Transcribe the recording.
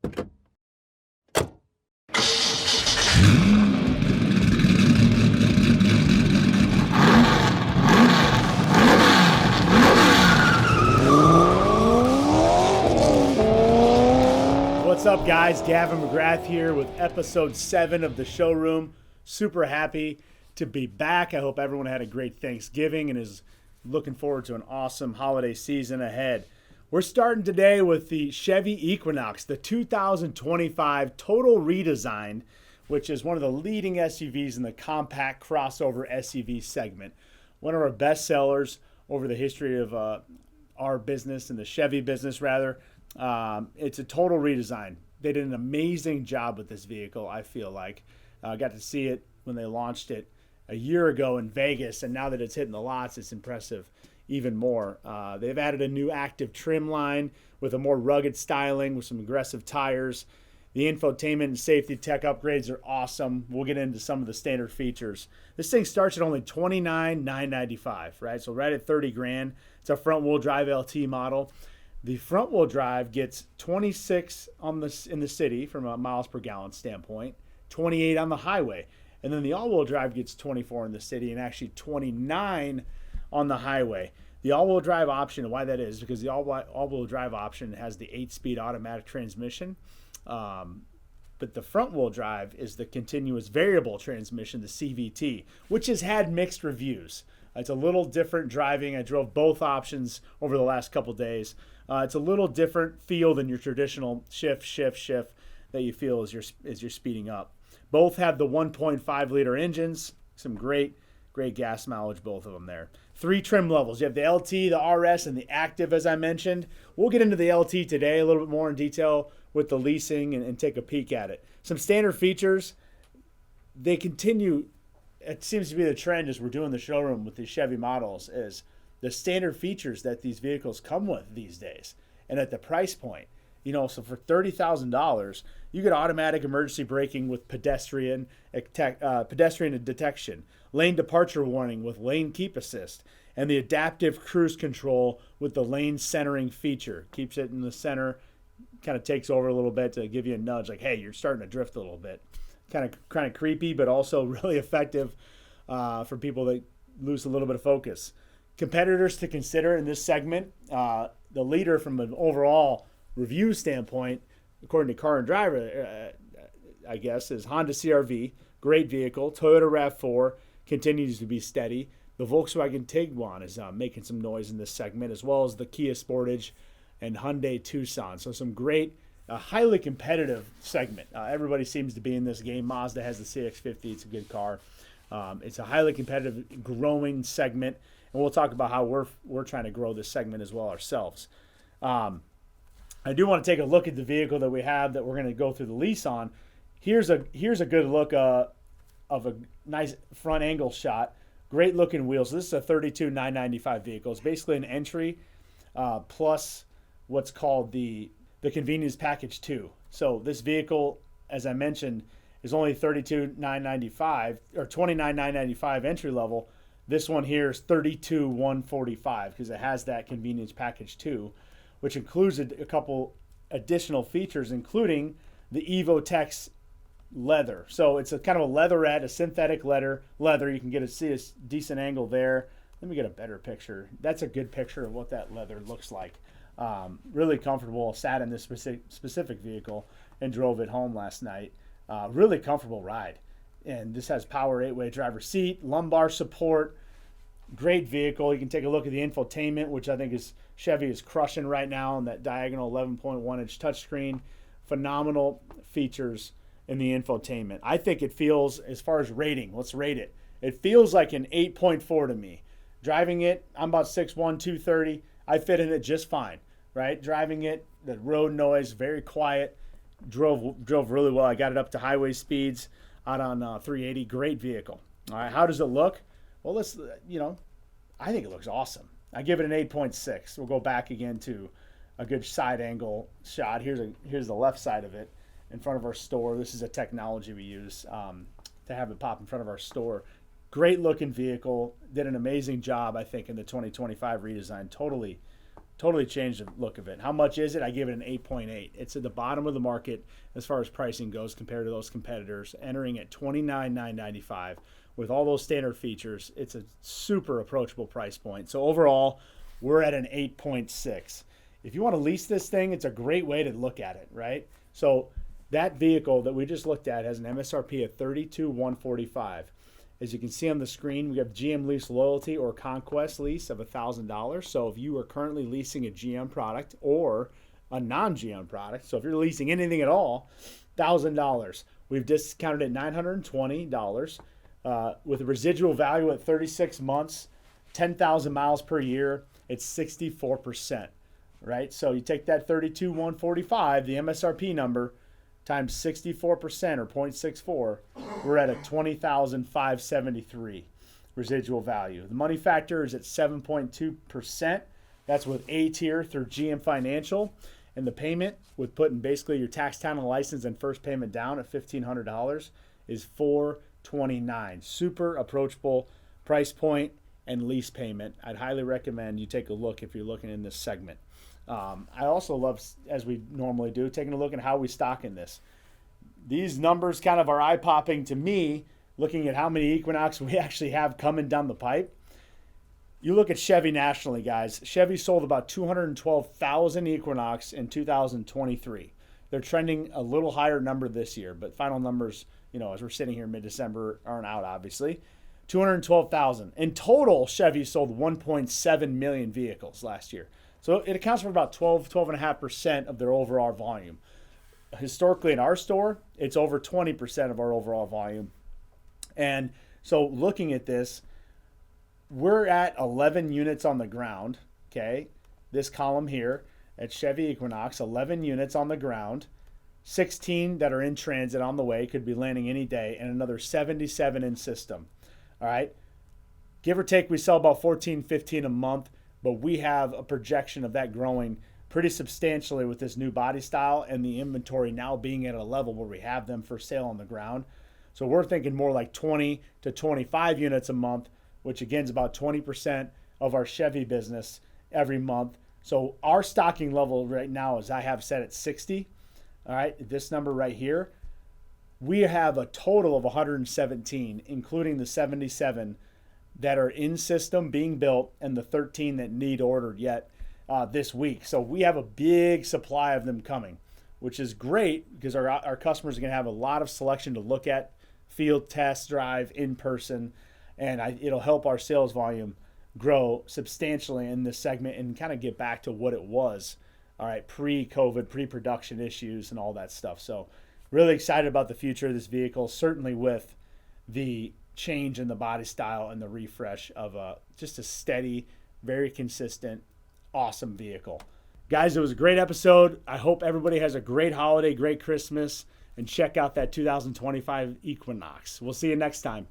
What's up, guys? Gavin McGrath here with episode 7 of the Showroom. Super happy to be back. I hope everyone had a great Thanksgiving and is looking forward to an awesome holiday season ahead. We're starting today with the Chevy Equinox, the 2025 Total Redesigned, which is one of the leading SUVs in the compact crossover SUV segment. One of our best sellers over the history of our business and the Chevy business, rather. It's a total redesign. They did an amazing job with this vehicle, I feel like. I got to see it when they launched it a year ago in Vegas, and now that it's hitting the lots, it's impressive even more. They've added a new active trim line with a more rugged styling with some aggressive tires. The infotainment and safety tech upgrades are awesome. We'll get into some of the standard features. This thing starts at only $29,995, right? So right at 30 grand. It's a front-wheel drive LT model. The front-wheel drive gets 26 in the city from a miles per gallon standpoint, 28 on the highway. And then the all-wheel drive gets 24 in the city and actually 29 on the highway. The all-wheel drive option, why that is, because the all-wheel drive option has the 8-speed automatic transmission. But the front-wheel drive is the continuous variable transmission, the CVT, which has had mixed reviews. It's a little different driving. I drove both options over the last couple days. It's a little different feel than your traditional shift that you feel as you're speeding up. Both have the 1.5 liter engines. Some great gas mileage, both of them there. 3 trim levels. You have the LT, the RS, and the Active, as I mentioned. We'll get into the LT today a little bit more in detail with the leasing and take a peek at it. Some standard features. They continue. It seems to be the trend as we're doing the showroom with these Chevy models is the standard features that these vehicles come with these days and at the price point. So for $30,000, you get automatic emergency braking with pedestrian detection, lane departure warning with lane keep assist, and the adaptive cruise control with the lane centering feature. Keeps it in the center, kind of takes over a little bit to give you a nudge like, hey, you're starting to drift a little bit. Kind of creepy, but also really effective for people that lose a little bit of focus. Competitors to consider in this segment, the leader from an overall review standpoint, according to Car and Driver, I guess, is Honda CR-V. Great vehicle. Toyota RAV4 continues to be steady. The Volkswagen Tiguan is making some noise in this segment, as well as the Kia Sportage and Hyundai Tucson. So some great, highly competitive segment. Everybody seems to be in this game. Mazda has the CX-50. It's a good car. It's a highly competitive, growing segment. And we'll talk about how we're trying to grow this segment as well ourselves. I do want to take a look at the vehicle that we have that we're going to go through the lease on. Here's a good look of a nice front angle shot. Great looking wheels. This is a $32,995 vehicle. It's basically an entry plus what's called the convenience package 2. So this vehicle, as I mentioned, is only $32,995 or $29,995 entry level. This one here is $32,145 because it has that convenience package 2, which includes a couple additional features, including the EvoTex leather. So it's a kind of a leatherette, a synthetic leather. You can see a decent angle there. Let me get a better picture. That's a good picture of what that leather looks like. Really comfortable. Sat in this specific vehicle and drove it home last night. Really comfortable ride. And this has power 8-way driver seat, lumbar support. Great vehicle. You can take a look at the infotainment, which I think Chevy is crushing right now on that diagonal 11.1-inch touchscreen. Phenomenal features in the infotainment. I think it feels, as far as rating, let's rate it. It feels like an 8.4 to me. Driving it, I'm about 6'1", 230. I fit in it just fine, right? Driving it, the road noise, very quiet. Drove really well. I got it up to highway speeds out on 380. Great vehicle. All right, how does it look? Well, I think it looks awesome. I give it an 8.6. We'll go back again to a good side angle shot. Here's the left side of it in front of our store. This is a technology we use to have it pop in front of our store. Great looking vehicle. Did an amazing job, I think, in the 2025 redesign. Totally Totally changed the look of it. How much is it? I give it an 8.8. It's at the bottom of the market as far as pricing goes compared to those competitors, entering at $29,995 with all those standard features. It's a super approachable price point. So overall, we're at an 8.6. If you want to lease this thing, it's a great way to look at it, right? So that vehicle that we just looked at has an MSRP of $32,145. As you can see on the screen, we have GM Lease Loyalty or Conquest Lease of $1,000. So if you are currently leasing a GM product or a non-GM product, so if you're leasing anything at all, $1,000. We've discounted it $920 with a residual value at 36 months, 10,000 miles per year. It's 64%, right? So you take that $32,145, the MSRP number, times 64% or 0.64, we're at a $20,573 residual value. The money factor is at 7.2%. That's with A tier through GM Financial. And the payment, with putting basically your tax, title, and license and first payment down at $1,500, is $429. Super approachable price point and lease payment. I'd highly recommend you take a look if you're looking in this segment. I also love, as we normally do, taking a look at how we stock in this. These numbers kind of are eye-popping to me, looking at how many Equinox we actually have coming down the pipe. You look at Chevy nationally, guys. Chevy sold about 212,000 Equinox in 2023. They're trending a little higher number this year, but final numbers, as we're sitting here mid-December, aren't out, obviously. 212,000. In total, Chevy sold 1.7 million vehicles last year. So it accounts for about 12.5% of their overall volume. Historically, in our store, it's over 20% of our overall volume. And so looking at this, we're at 11 units on the ground, okay? This column here at Chevy Equinox, 11 units on the ground, 16 that are in transit on the way, could be landing any day, and another 77 in system, all right? Give or take, we sell about 14, 15 a month. But we have a projection of that growing pretty substantially with this new body style and the inventory now being at a level where we have them for sale on the ground. So we're thinking more like 20 to 25 units a month, which again is about 20% of our Chevy business every month. So our stocking level right now is I have set at 60. All right, this number right here. We have a total of 117, including the 77 that are in system being built and the 13 that need ordered yet this week. So we have a big supply of them coming, which is great because our customers are going to have a lot of selection to look at, field test drive, in person, and it'll help our sales volume grow substantially in this segment and kind of get back to what it was, all right, pre-COVID, pre-production issues and all that stuff. So really excited about the future of this vehicle, certainly with the change in the body style and the refresh of just a steady, very consistent, awesome vehicle. Guys, it was a great episode. I hope everybody has a great holiday, great Christmas, and check out that 2025 Equinox. We'll see you next time.